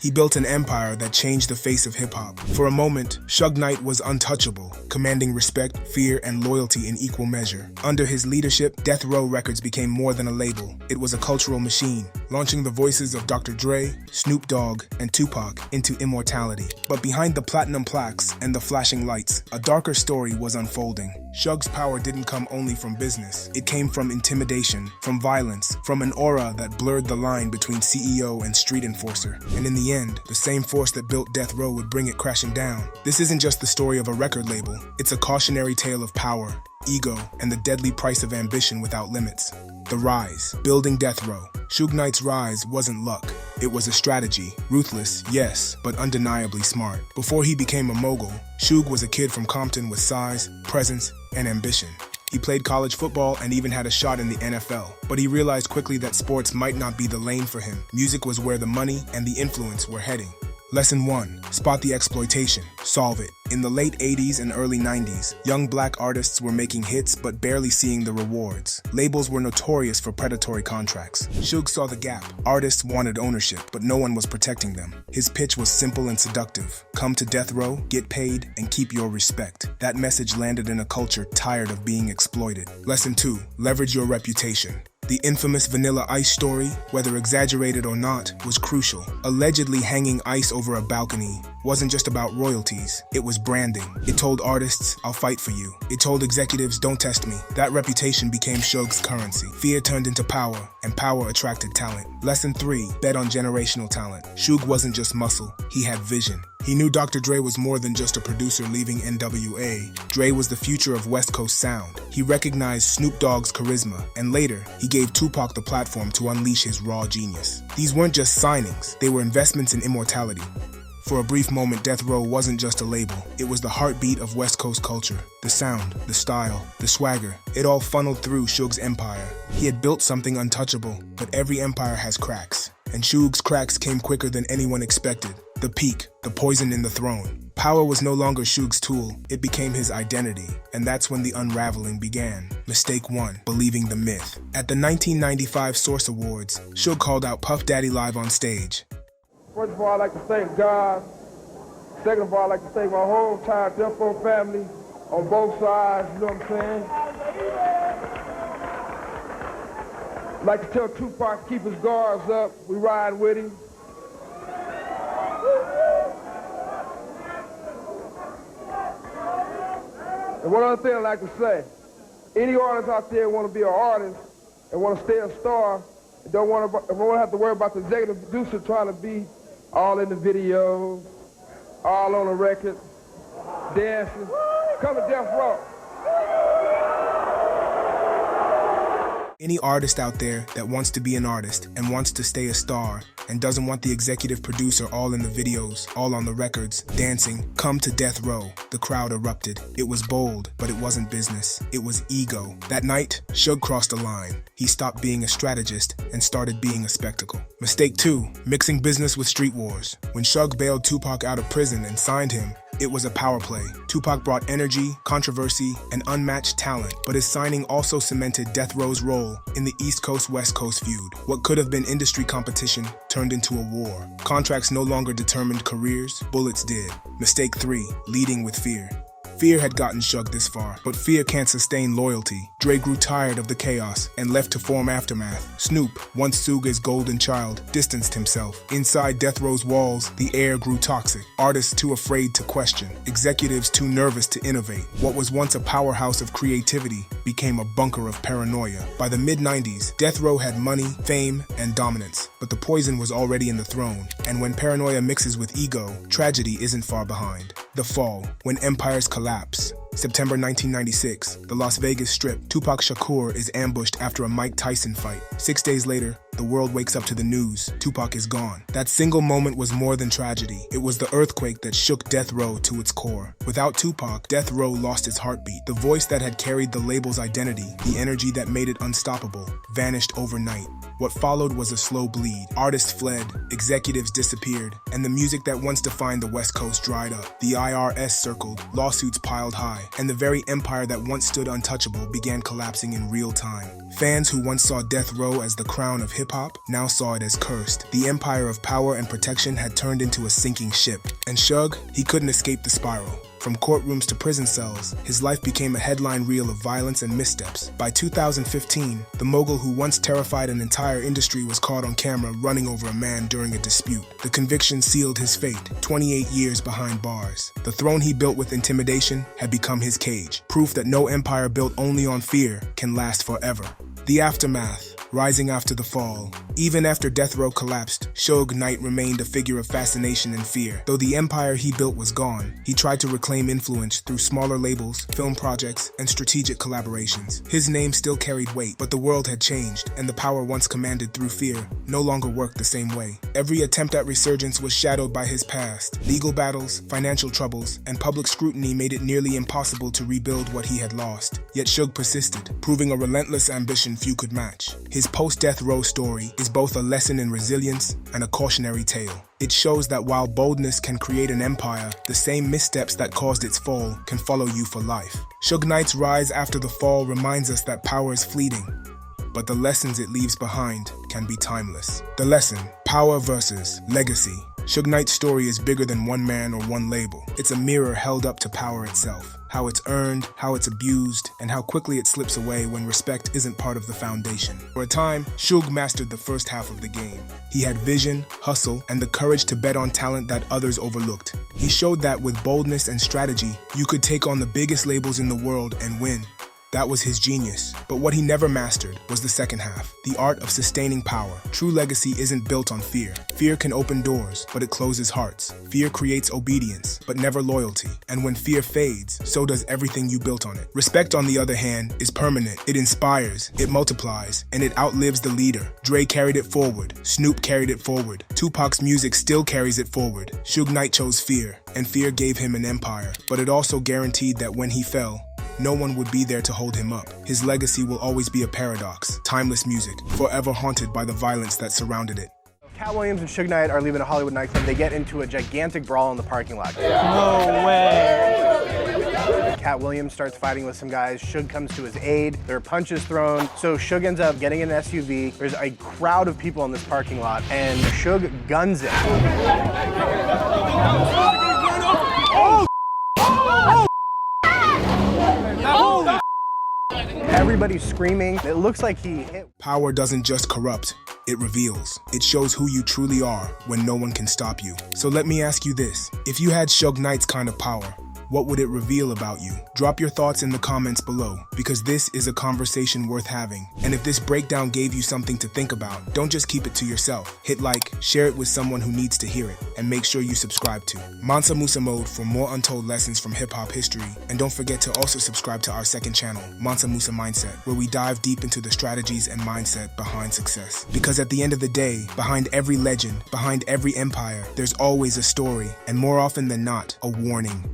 He built an empire that changed the face of hip-hop. For a moment, Suge Knight was untouchable, commanding respect, fear, and loyalty in equal measure. Under his leadership, Death Row Records became more than a label. It was a cultural machine, launching the voices of Dr. Dre, Snoop Dogg, and Tupac into immortality. But behind the platinum plaques and the flashing lights, a darker story was unfolding. Suge's power didn't come only from business. It came from intimidation, from violence, from an aura that blurred the line between CEO and street enforcer. And in the end, the same force that built Death Row would bring it crashing down. This isn't just the story of a record label. It's a cautionary tale of power, ego, and the deadly price of ambition without limits. The rise, building Death Row. Suge Knight's rise wasn't luck. It was a strategy. Ruthless, yes, but undeniably smart. Before he became a mogul, Suge was a kid from Compton with size, presence, and ambition. He played college football and even had a shot in the NFL. But he realized quickly that sports might not be the lane for him. Music was where the money and the influence were heading. Lesson 1. Spot the exploitation. Solve it. In the late 80s and early 90s, young black artists were making hits but barely seeing the rewards. Labels were notorious for predatory contracts. Suge saw the gap. Artists wanted ownership, but no one was protecting them. His pitch was simple and seductive. Come to Death Row, get paid, and keep your respect. That message landed in a culture tired of being exploited. Lesson 2. Leverage your reputation. The infamous Vanilla Ice story, whether exaggerated or not, was crucial. Allegedly hanging ice over a balcony wasn't just about royalties, it was branding. It told artists, I'll fight for you. It told executives, don't test me. That reputation became Suge's currency. Fear turned into power, and power attracted talent. Lesson 3, bet on generational talent. Suge wasn't just muscle, he had vision. He knew Dr. Dre was more than just a producer leaving NWA. Dre was the future of West Coast sound. He recognized Snoop Dogg's charisma, and later, he gave Tupac the platform to unleash his raw genius. These weren't just signings, they were investments in immortality. For a brief moment, Death Row wasn't just a label. It was the heartbeat of West Coast culture. The sound, the style, the swagger, it all funneled through Suge's empire. He had built something untouchable, but every empire has cracks. And Suge's cracks came quicker than anyone expected. The peak, the poison in the throne. Power was no longer Suge's tool, it became his identity. And that's when the unraveling began. Mistake 1, believing the myth. At the 1995 Source Awards, Suge called out Puff Daddy live on stage. First of all, I'd like to thank God. Second of all, I'd like to thank my whole entire Death Row family on both sides, you know what I'm saying? I'd like to tell Tupac to keep his guards up. We ride with him. And one other thing I'd like to say, any artist out there want to be an artist and want to stay a star, and don't want to have to worry about the executive producer trying to be all in the videos, all on the record, dancing. Come to Death Row. Any artist out there that wants to be an artist and wants to stay a star and doesn't want the executive producer all in the videos, all on the records, dancing, come to Death Row. The crowd erupted. It was bold, but it wasn't business. It was ego. That night, Suge crossed a line. He stopped being a strategist and started being a spectacle. Mistake 2, mixing business with street wars. When Suge bailed Tupac out of prison and signed him, it was a power play. Tupac brought energy, controversy, and unmatched talent, but his signing also cemented Death Row's role in the East Coast-West Coast feud. What could have been industry competition turned into a war. Contracts no longer determined careers, bullets did. Mistake 3, leading with fear. Fear had gotten Suge this far, but fear can't sustain loyalty. Dre grew tired of the chaos and left to form Aftermath. Snoop, once Suge's golden child, distanced himself. Inside Death Row's walls, the air grew toxic. Artists too afraid to question. Executives too nervous to innovate. What was once a powerhouse of creativity became a bunker of paranoia. By the mid-90s, Death Row had money, fame, and dominance. But the poison was already in the throne. And when paranoia mixes with ego, tragedy isn't far behind. The Fall, when empires collapse. September 1996, the Las Vegas Strip. Tupac Shakur is ambushed after a Mike Tyson fight. 6 days later, the world wakes up to the news. Tupac is gone. That single moment was more than tragedy. It was the earthquake that shook Death Row to its core. Without Tupac, Death Row lost its heartbeat. The voice that had carried the label's identity, the energy that made it unstoppable, vanished overnight. What followed was a slow bleed. Artists fled, executives disappeared, and the music that once defined the West Coast dried up. The IRS circled, lawsuits piled high, and the very empire that once stood untouchable began collapsing in real time. Fans who once saw Death Row as the crown of hip-hop hip-hop now saw it as cursed. The empire of power and protection had turned into a sinking ship. And Suge, he couldn't escape the spiral. From courtrooms to prison cells, his life became a headline reel of violence and missteps. By 2015, the mogul who once terrified an entire industry was caught on camera running over a man during a dispute. The conviction sealed his fate, 28 years behind bars. The throne he built with intimidation had become his cage, proof that no empire built only on fear can last forever. The aftermath. Rising after the fall. Even after death row collapsed, Suge Knight remained a figure of fascination and fear. Though the empire he built was gone, he tried to reclaim influence through smaller labels, film projects, and strategic collaborations. His name still carried weight, but the world had changed, and the power once commanded through fear no longer worked the same way. Every attempt at resurgence was shadowed by his past. Legal battles, financial troubles, and public scrutiny made it nearly impossible to rebuild what he had lost. Yet Suge persisted, proving a relentless ambition few could match. His post-death row story is both a lesson in resilience and a cautionary tale. It shows that while boldness can create an empire, the same missteps that caused its fall can follow you for life. Suge Knight's rise after the fall reminds us that power is fleeting, but the lessons it leaves behind can be timeless. The lesson: power versus legacy. Suge Knight's story is bigger than one man or one label. It's a mirror held up to power itself. How it's earned, how it's abused, and how quickly it slips away when respect isn't part of the foundation. For a time, Suge mastered the first half of the game. He had vision, hustle, and the courage to bet on talent that others overlooked. He showed that with boldness and strategy, you could take on the biggest labels in the world and win. That was his genius. But what he never mastered was the second half, the art of sustaining power. True legacy isn't built on fear. Fear can open doors, but it closes hearts. Fear creates obedience, but never loyalty. And when fear fades, so does everything you built on it. Respect, on the other hand, is permanent. It inspires, it multiplies, and it outlives the leader. Dre carried it forward. Snoop carried it forward. Tupac's music still carries it forward. Suge Knight chose fear, and fear gave him an empire. But it also guaranteed that when he fell, no one would be there to hold him up. His legacy will always be a paradox, timeless music, forever haunted by the violence that surrounded it. Cat Williams and Suge Knight are leaving a Hollywood nightclub. They get into a gigantic brawl in the parking lot. No way. Cat Williams starts fighting with some guys. Suge comes to his aid. There are punches thrown. So Suge ends up getting in an SUV. There's a crowd of people in this parking lot, and Suge guns it. Everybody's screaming. It looks like he hit. Power doesn't just corrupt, it reveals. It shows who you truly are when no one can stop you. So let me ask you this. If you had Suge Knight's kind of power, what would it reveal about you? Drop your thoughts in the comments below, because this is a conversation worth having. And if this breakdown gave you something to think about, don't just keep it to yourself. Hit like, share it with someone who needs to hear it, and make sure you subscribe to Mansa Musa Mode for more untold lessons from hip-hop history. And don't forget to also subscribe to our second channel, Mansa Musa Mindset, where we dive deep into the strategies and mindset behind success. Because at the end of the day, behind every legend, behind every empire, there's always a story, and more often than not, a warning.